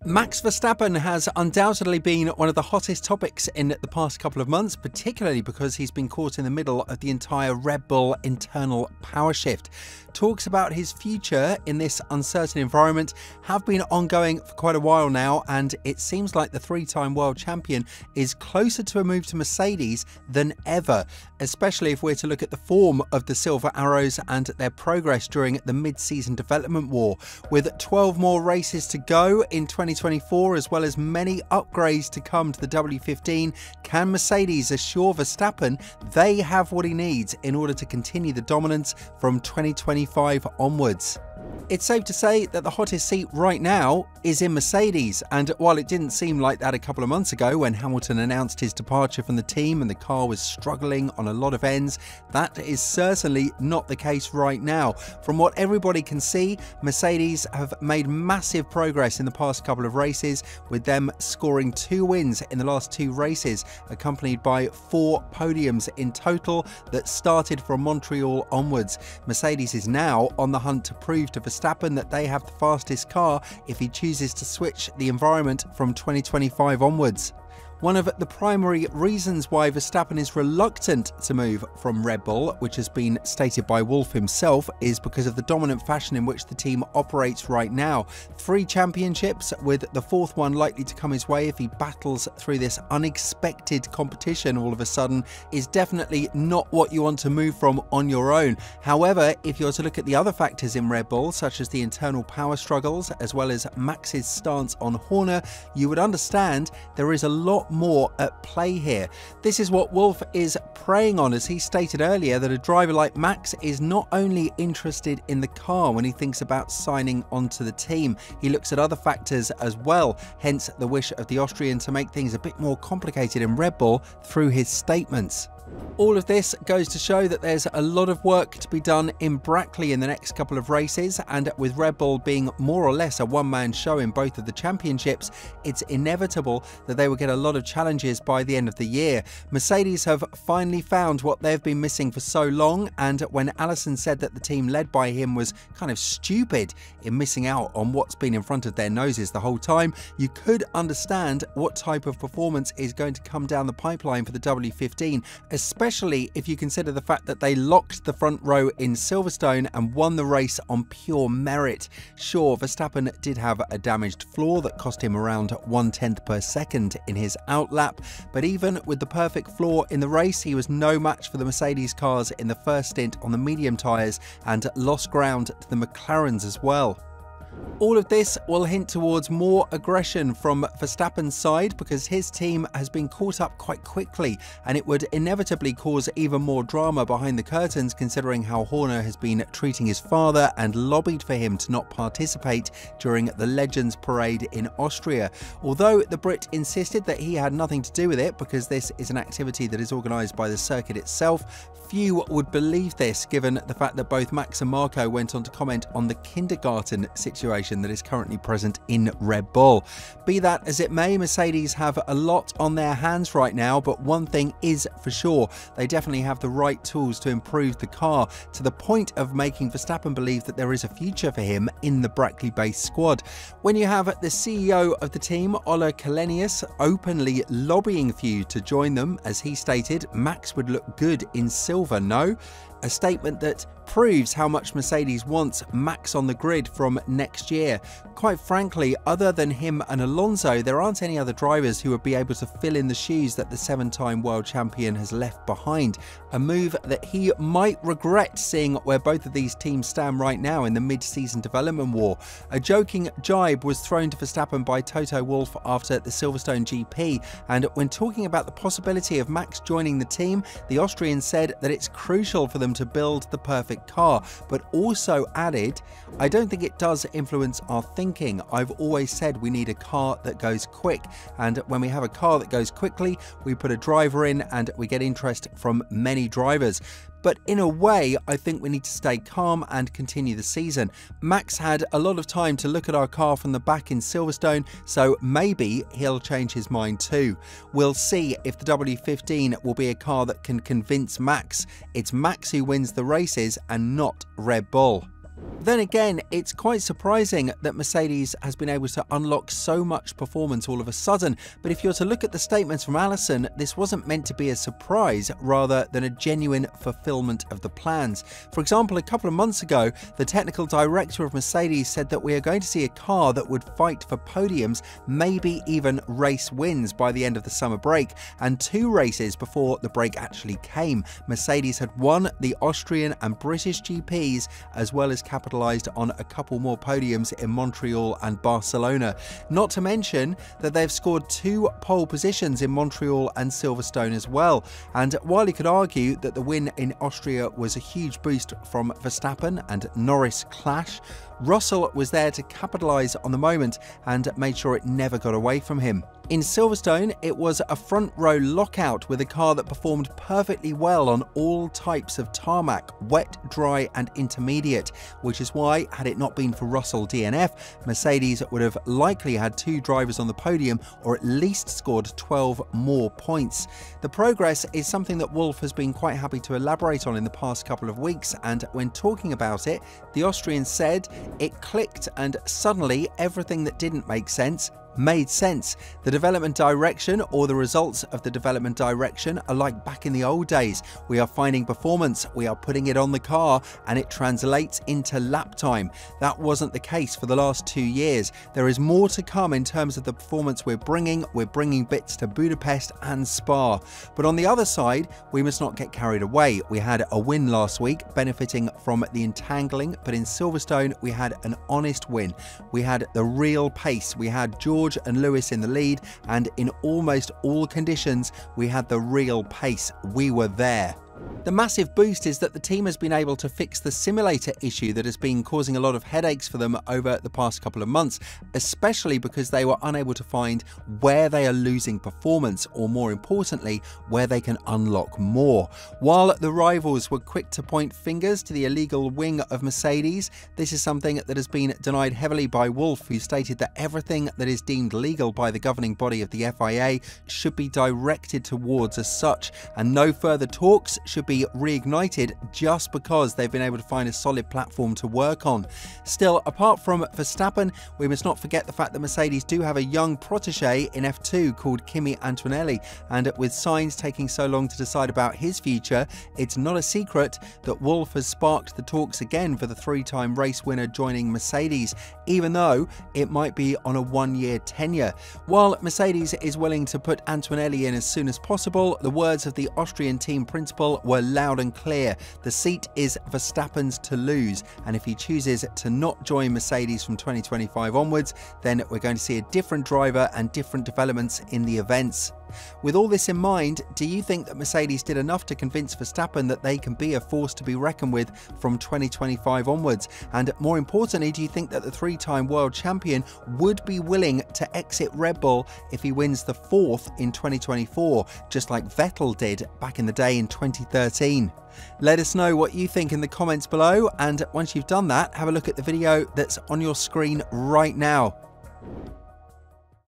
Max Verstappen has undoubtedly been one of the hottest topics in the past couple of months, particularly because he's been caught in the middle of the entire Red Bull internal power shift. Talks about his future in this uncertain environment have been ongoing for quite a while now, and it seems like the three-time world champion is closer to a move to Mercedes than ever, especially if we're to look at the form of the Silver Arrows and their progress during the mid-season development war. With 12 more races to go in 2024, as well as many upgrades to come to the W15, can Mercedes assure Verstappen they have what he needs in order to continue the dominance from 2025 onwards? It's safe to say that the hottest seat right now is in Mercedes, and while it didn't seem like that a couple of months ago when Hamilton announced his departure from the team and the car was struggling on a lot of ends, that is certainly not the case right now. From what everybody can see, Mercedes have made massive progress in the past couple of races, with them scoring 2 wins in the last 2 races, accompanied by 4 podiums in total that started from Montreal onwards. Mercedes is now on the hunt to prove to Verstappen that they have the fastest car if he chooses to switch the environment from 2025 onwards. One of the primary reasons why Verstappen is reluctant to move from Red Bull, which has been stated by Wolff himself, is because of the dominant fashion in which the team operates right now. 3 championships, with the 4th one likely to come his way if he battles through this unexpected competition all of a sudden, is definitely not what you want to move from on your own. However, if you're to look at the other factors in Red Bull, such as the internal power struggles, as well as Max's stance on Horner, you would understand there is a lot more at play here. This is what Wolff is preying on, as he stated earlier that a driver like Max is not only interested in the car when he thinks about signing onto the team, he looks at other factors as well, hence the wish of the Austrian to make things a bit more complicated in Red Bull through his statements. All of this goes to show that there's a lot of work to be done in Brackley in the next couple of races, and with Red Bull being more or less a one-man show in both of the championships, it's inevitable that they will get a lot of challenges by the end of the year. Mercedes have finally found what they've been missing for so long, and when Allison said that the team led by him was kind of stupid in missing out on what's been in front of their noses the whole time, you could understand what type of performance is going to come down the pipeline for the W15, especially if you consider the fact that they locked the front row in Silverstone and won the race on pure merit. Sure, Verstappen did have a damaged floor that cost him around 1/10 per second in his outlap, but even with the perfect floor in the race, he was no match for the Mercedes cars in the first stint on the medium tyres and lost ground to the McLarens as well. All of this will hint towards more aggression from Verstappen's side, because his team has been caught up quite quickly, and it would inevitably cause even more drama behind the curtains, considering how Horner has been treating his father and lobbied for him to not participate during the Legends Parade in Austria. Although the Brit insisted that he had nothing to do with it because this is an activity that is organised by the circuit itself, few would believe this, given the fact that both Max and Marco went on to comment on the kindergarten situation that is currently present in Red Bull. Be that as it may, Mercedes have a lot on their hands right now, but one thing is for sure, they definitely have the right tools to improve the car, to the point of making Verstappen believe that there is a future for him in the Brackley-based squad. When you have the CEO of the team, Ola Kalenius, openly lobbying for you to join them, as he stated, Max would look good in silver, no? A statement that proves how much Mercedes wants Max on the grid from next year. Quite frankly, other than him and Alonso, there aren't any other drivers who would be able to fill in the shoes that the 7-time world champion has left behind. A move that he might regret, seeing where both of these teams stand right now in the mid-season development war. A joking jibe was thrown to Verstappen by Toto Wolff after the Silverstone GP, and when talking about the possibility of Max joining the team, the Austrian said that it's crucial for them to build the perfect car, but also added, "I don't think it does influence our thinking. I've always said we need a car that goes quick, and when we have a car that goes quickly, we put a driver in and we get interest from many drivers. But in a way, I think we need to stay calm and continue the season. Max had a lot of time to look at our car from the back in Silverstone, so maybe he'll change his mind too. We'll see if the W15 will be a car that can convince Max. It's Max who wins the races and not Red Bull." Then again, it's quite surprising that Mercedes has been able to unlock so much performance all of a sudden, but if you're to look at the statements from Allison, this wasn't meant to be a surprise rather than a genuine fulfillment of the plans. For example, a couple of months ago, the technical director of Mercedes said that we are going to see a car that would fight for podiums, maybe even race wins by the end of the summer break, and 2 races before the break actually came, Mercedes had won the Austrian and British GPs, as well as capitalized on a couple more podiums in Montreal and Barcelona. Not to mention that they've scored 2 pole positions in Montreal and Silverstone as well. And while you could argue that the win in Austria was a huge boost from Verstappen and Norris clash, Russell was there to capitalise on the moment and made sure it never got away from him. In Silverstone, it was a front row lockout with a car that performed perfectly well on all types of tarmac, wet, dry and intermediate, which is why, had it not been for Russell DNF, Mercedes would have likely had 2 drivers on the podium or at least scored 12 more points. The progress is something that Wolff has been quite happy to elaborate on in the past couple of weeks, and when talking about it, the Austrian said, "It clicked and suddenly everything that didn't make sense made sense. The development direction or the results of the development direction are like back in the old days. We are finding performance, we are putting it on the car and it translates into lap time. That wasn't the case for the last 2 years. There is more to come in terms of the performance we're bringing. We're bringing bits to Budapest and Spa. But on the other side, we must not get carried away. We had a win last week benefiting from the entangling, but in Silverstone we had an honest win. We had the real pace. We had George and Lewis in the lead, and in almost all conditions we had the real pace. We were there. The massive boost is that the team has been able to fix the simulator issue that has been causing a lot of headaches for them over the past couple of months, especially because they were unable to find where they are losing performance, or more importantly, where they can unlock more. While the rivals were quick to point fingers to the illegal wing of Mercedes, this is something that has been denied heavily by Wolff, who stated that everything that is deemed legal by the governing body of the FIA should be directed towards as such, and no further talks should be reignited just because they've been able to find a solid platform to work on. Still, apart from Verstappen, we must not forget the fact that Mercedes do have a young protege in F2 called Kimi Antonelli, and with Sainz taking so long to decide about his future, it's not a secret that Wolff has sparked the talks again for the 3-time race winner joining Mercedes, even though it might be on a 1-year tenure. While Mercedes is willing to put Antonelli in as soon as possible, the words of the Austrian team principal were loud and clear. The seat is Verstappen's to lose, and if he chooses to not join Mercedes from 2025 onwards, then we're going to see a different driver and different developments in the events. With all this in mind, do you think that Mercedes did enough to convince Verstappen that they can be a force to be reckoned with from 2025 onwards? And more importantly, do you think that the 3-time world champion would be willing to exit Red Bull if he wins the 4th in 2024, just like Vettel did back in the day in 2013? Let us know what you think in the comments below, and once you've done that, have a look at the video that's on your screen right now.